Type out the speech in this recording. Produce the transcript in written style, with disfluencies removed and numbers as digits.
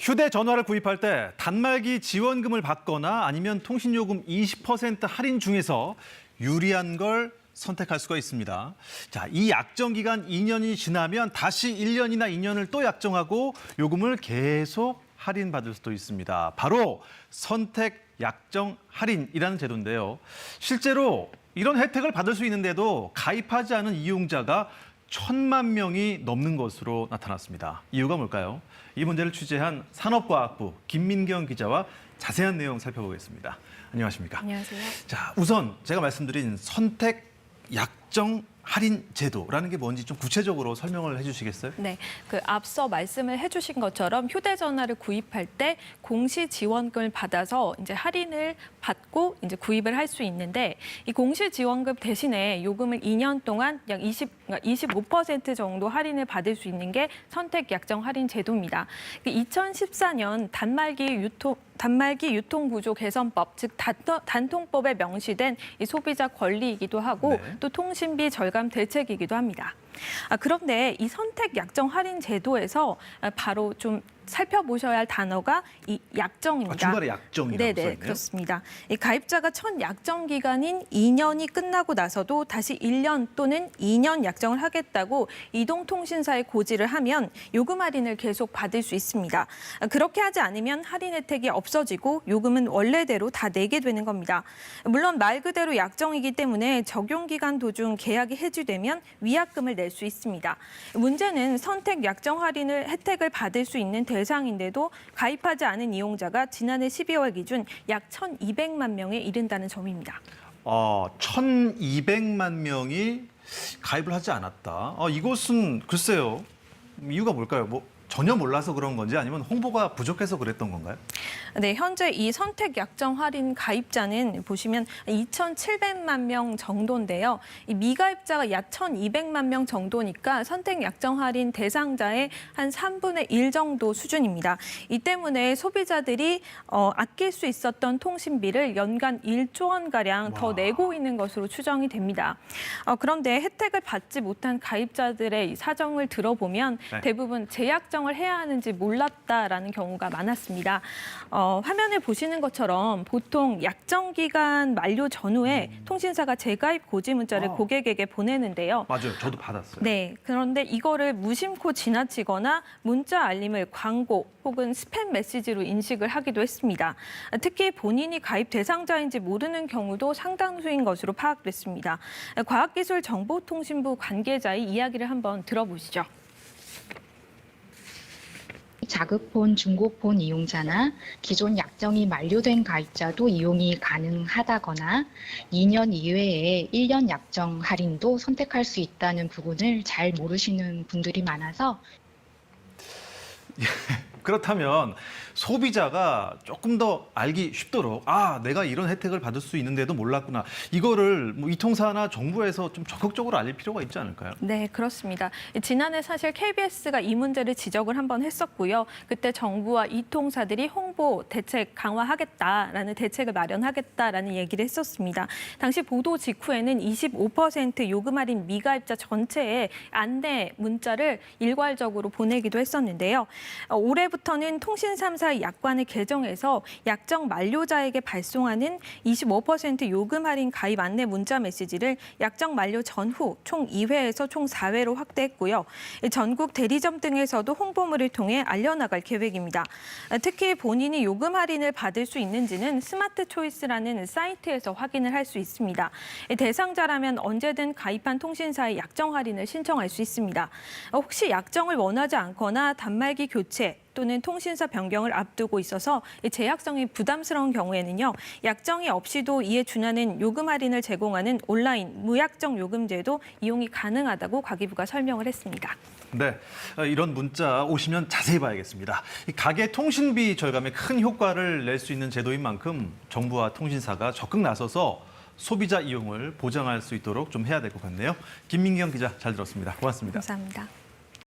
휴대전화를 구입할 때 단말기 지원금을 받거나 아니면 통신요금 20% 할인 중에서 유리한 걸 선택할 수가 있습니다. 자, 이 약정 기간 2년이 지나면 다시 1년이나 2년을 또 약정하고 요금을 계속 할인받을 수도 있습니다. 바로 선택 약정 할인이라는 제도인데요. 실제로 이런 혜택을 받을 수 있는데도 가입하지 않은 이용자가 1,000만 명이 넘는 것으로 나타났습니다. 이유가 뭘까요? 이 문제를 취재한 산업과학부 김민경 기자와 자세한 내용 살펴보겠습니다. 안녕하십니까? 안녕하세요. 자, 우선 제가 말씀드린 선택 약정 할인 제도라는 게 뭔지 좀 구체적으로 설명을 해주시겠어요? 네, 앞서 말씀을 해주신 것처럼 휴대전화를 구입할 때 공시 지원금을 받아서 이제 할인을 받고 이제 구입을 할 수 있는데 이 공시 지원금 대신에 요금을 2년 동안 약 25% 정도 할인을 받을 수 있는 게 선택 약정 할인 제도입니다. 2014년 단말기 유통구조 개선법, 즉 단통법에 명시된 이 소비자 권리이기도 하고 네. 또 통신비 절감 대책이기도 합니다. 그런데 이 선택 약정 할인 제도에서 바로 좀 살펴보셔야 할 단어가 이 약정입니다. 중간에 약정이라고 네네, 써있네요. 그렇습니다. 이 가입자가 첫 약정 기간인 2년이 끝나고 나서도 다시 1년 또는 2년 약정을 하겠다고 이동통신사에 고지를 하면 요금 할인을 계속 받을 수 있습니다. 그렇게 하지 않으면 할인 혜택이 없어지고 요금은 원래대로 다 내게 되는 겁니다. 물론 말 그대로 약정이기 때문에 적용 기간 도중 계약이 해지되면 위약금을 낼 수 있습니다. 문제는 선택 약정 할인을 혜택을 받을 수 있는 대상인데도 가입하지 않은 이용자가 지난해 12월 기준 약 1,200만 명에 이른다는 점입니다. 1,200만 명이 가입을 하지 않았다. 이것은 글쎄요. 이유가 뭘까요? 전혀 몰라서 그런 건지 아니면 홍보가 부족해서 그랬던 건가요? 네, 현재 이 선택 약정 할인 가입자는 보시면 2,700만 명 정도인데요. 이 미가입자가 약 1,200만 명 정도니까 선택 약정 할인 대상자의 한 3분의 1 정도 수준입니다. 이 때문에 소비자들이 아낄 수 있었던 통신비를 연간 1조 원가량 더 내고 있는 것으로 추정이 됩니다. 그런데 혜택을 받지 못한 가입자들의 사정을 들어보면 네. 대부분 재약정을 해야 하는지 몰랐다라는 경우가 많았습니다. 화면에 보시는 것처럼 보통 약정 기간 만료 전후에 통신사가 재가입 고지 문자를 고객에게 보내는데요. 맞아요. 저도 받았어요. 네, 그런데 이거를 무심코 지나치거나 문자 알림을 광고 혹은 스팸 메시지로 인식을 하기도 했습니다. 특히 본인이 가입 대상자인지 모르는 경우도 상당수인 것으로 파악됐습니다. 과학기술정보통신부 관계자의 이야기를 한번 들어보시죠. 자급폰, 중고폰 이용자나 기존 약정이 만료된 가입자도 이용이 가능하다거나 2년 이외에 1년 약정 할인도 선택할 수 있다는 부분을 잘 모르시는 분들이 많아서 그렇다면 소비자가 조금 더 알기 쉽도록 내가 이런 혜택을 받을 수 있는데도 몰랐구나. 이거를 이 통사나 정부에서 좀 적극적으로 알릴 필요가 있지 않을까요? 네, 그렇습니다. 지난해 사실 KBS가 이 문제를 지적을 한번 했었고요. 그때 정부와 이통사들이 홍보 대책 강화하겠다라는 대책을 마련하겠다라는 얘기를 했었습니다. 당시 보도 직후에는 25% 요금 할인 미가입자 전체에 안내 문자를 일괄적으로 보내기도 했었는데요. 올해부터는 통신 3사의 약관을 개정해서 약정 만료자에게 발송하는 25% 요금 할인 가입 안내 문자 메시지를 약정 만료 전후 총 2회에서 총 4회로 확대했고요. 전국 대리점 등에서도 홍보물을 통해 알려나갈 계획입니다. 특히 본인이 요금 할인을 받을 수 있는지는 스마트 초이스라는 사이트에서 확인을 할 수 있습니다. 대상자라면 언제든 가입한 통신사의 약정 할인을 신청할 수 있습니다. 혹시 약정을 원하지 않거나 단말기 교체 또는 통신사 변경을 앞두고 있어서 재약성이 부담스러운 경우에는요. 약정이 없이도 이에 준하는 요금 할인을 제공하는 온라인 무약정 요금제도 이용이 가능하다고 과기부가 설명을 했습니다. 네, 이런 문자 오시면 자세히 봐야겠습니다. 이 가계 통신비 절감에 큰 효과를 낼 수 있는 제도인 만큼 정부와 통신사가 적극 나서서 소비자 이용을 보장할 수 있도록 좀 해야 될 것 같네요. 김민경 기자 잘 들었습니다. 고맙습니다. 감사합니다.